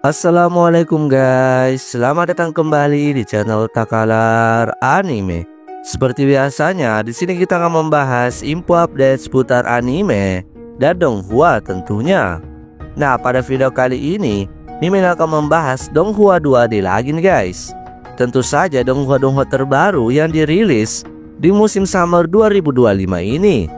Assalamualaikum guys, selamat datang kembali di channel Takalar Anime. Seperti biasanya, di sini kita akan membahas info update seputar anime dan donghua tentunya. Nah, pada video kali ini, Mimin akan membahas donghua 2D lagi nih guys. Tentu saja donghua-donghua terbaru yang dirilis di musim summer 2025 ini.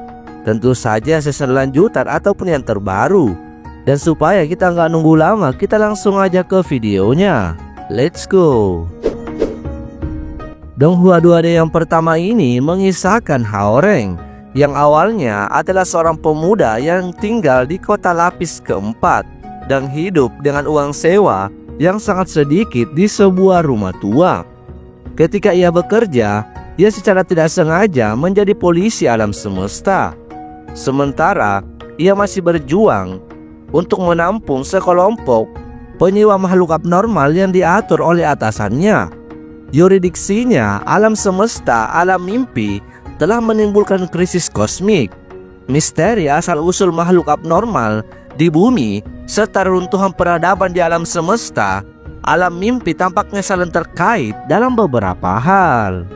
Tentu saja season lanjutan ataupun yang terbaru. Dan supaya kita nggak nunggu lama, kita langsung aja ke videonya. Let's go. Donghua 2D yang pertama ini mengisahkan Haoreng yang awalnya adalah seorang pemuda yang tinggal di kota lapis keempat dan hidup dengan uang sewa yang sangat sedikit di sebuah rumah tua. Ketika ia bekerja, ia secara tidak sengaja menjadi polisi alam semesta. Sementara ia masih berjuang untuk menampung sekelompok penyewa makhluk abnormal yang diatur oleh atasannya. Yuridiksinya, alam semesta, alam mimpi telah menimbulkan krisis kosmik. Misteri asal-usul makhluk abnormal di bumi serta runtuhan peradaban di alam semesta, alam mimpi tampaknya saling terkait dalam beberapa hal.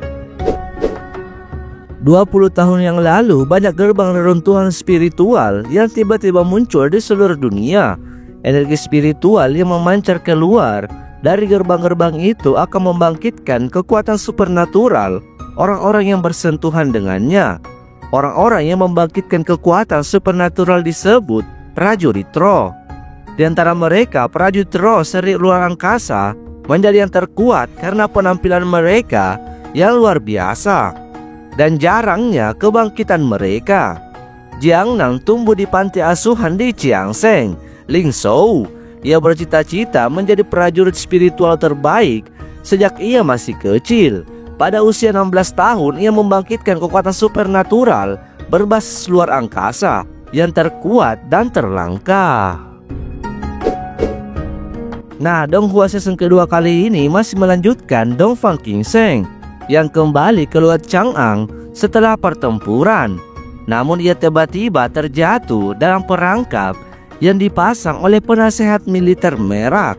20 tahun yang lalu, banyak gerbang reruntuhan spiritual yang tiba-tiba muncul di seluruh dunia. Energi spiritual yang memancar keluar dari gerbang-gerbang itu akan membangkitkan kekuatan supernatural orang-orang yang bersentuhan dengannya. Orang-orang yang membangkitkan kekuatan supernatural disebut prajurit Ro. Di antara mereka, prajurit Ro seri luar angkasa menjadi yang terkuat karena penampilan mereka yang luar biasa dan jarangnya kebangkitan mereka. Jiangnam tumbuh di panti asuhan di Chiangseng, Lingzhou. Ia bercita-cita menjadi prajurit spiritual terbaik sejak ia masih kecil. Pada usia 16 tahun, ia membangkitkan kekuatan supernatural berbasis luar angkasa yang terkuat dan terlangkah. Nah, donghua season kedua kali ini masih melanjutkan Dongfang Qingseng yang kembali keluar Chang'an setelah pertempuran. Namun ia tiba-tiba terjatuh dalam perangkap yang dipasang oleh penasehat militer Merak.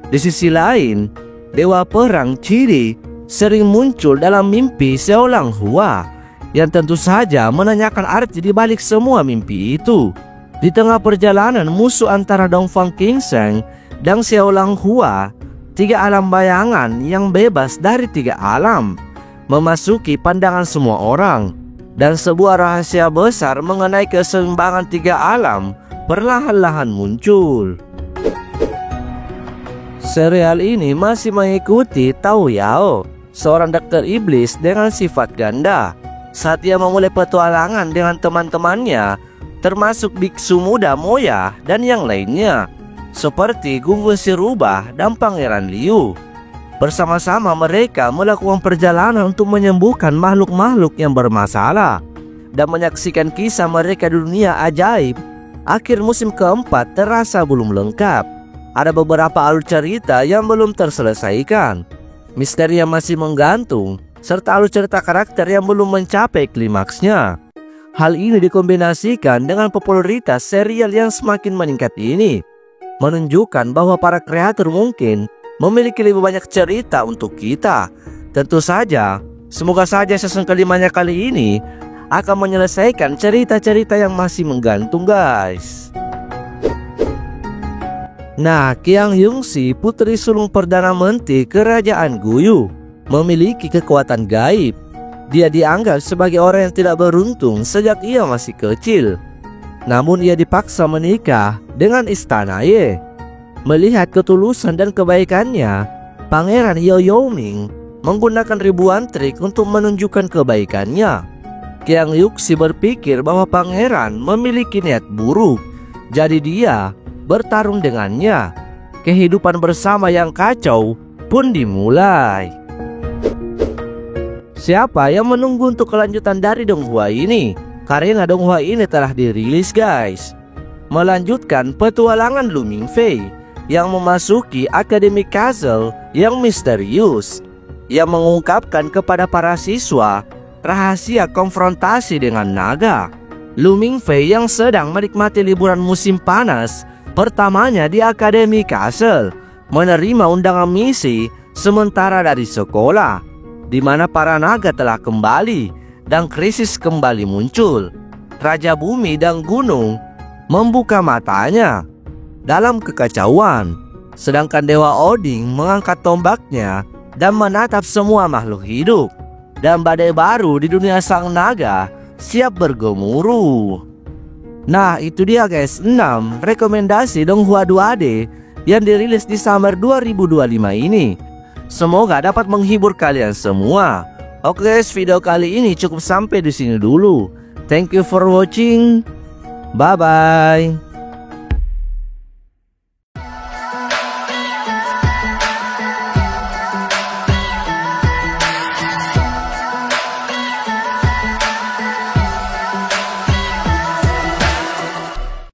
Di sisi lain, dewa perang Qidi sering muncul dalam mimpi Xiaolang Hua yang tentu saja menanyakan arti di balik semua mimpi itu. Di tengah perjalanan musuh antara Dongfang Qingseng dan Xiaolang Hua, 3 alam bayangan yang bebas dari 3 alam memasuki pandangan semua orang, dan sebuah rahasia besar mengenai keseimbangan 3 alam perlahan-lahan muncul. Serial ini masih mengikuti Tao Yao, seorang dokter iblis dengan sifat ganda. Saat ia memulai petualangan dengan teman-temannya, termasuk biksu muda Moya dan yang lainnya, seperti Gunggun Sirubah dan Pangeran Liu. Bersama-sama mereka melakukan perjalanan untuk menyembuhkan makhluk-makhluk yang bermasalah dan menyaksikan kisah mereka di dunia ajaib. Akhir musim keempat terasa belum lengkap. Ada beberapa alur cerita yang belum terselesaikan, misteri yang masih menggantung, serta alur cerita karakter yang belum mencapai klimaksnya. Hal ini dikombinasikan dengan popularitas serial yang semakin meningkat ini, menunjukkan bahwa para kreator mungkin memiliki lebih banyak cerita untuk kita. Tentu saja, semoga saja season kelimanya kali ini akan menyelesaikan cerita-cerita yang masih menggantung guys. Nah, Qiang Yongxi, putri sulung Perdana Menteri Kerajaan Guyu, memiliki kekuatan gaib. Dia dianggap sebagai orang yang tidak beruntung sejak ia masih kecil. Namun ia dipaksa menikah dengan Istana Ye. Melihat ketulusan dan kebaikannya, Pangeran Yao Yaoming menggunakan ribuan trik untuk menunjukkan kebaikannya. Qiang Yongxi berpikir bahwa pangeran memiliki niat buruk, jadi dia bertarung dengannya. Kehidupan bersama yang kacau pun dimulai. Siapa yang menunggu untuk kelanjutan dari donghua ini? Karena donghua ini telah dirilis guys. Melanjutkan petualangan Lu Mingfei yang memasuki Akademi Castle yang misterius, yang mengungkapkan kepada para siswa rahasia konfrontasi dengan naga. Lu Mingfei yang sedang menikmati liburan musim panas pertamanya di Akademi Castle menerima undangan misi sementara dari sekolah, di mana para naga telah kembali dan krisis kembali muncul. Raja Bumi dan Gunung membuka matanya dalam kekacauan, sedangkan Dewa Odin mengangkat tombaknya dan menatap semua makhluk hidup. Dan badai baru di dunia sang naga siap bergemuruh. Nah, itu dia guys, 6 rekomendasi Donghua 2D yang dirilis di Summer 2025 ini. Semoga dapat menghibur kalian semua. Oke guys, video kali ini cukup sampai di sini dulu. Thank you for watching. Bye bye.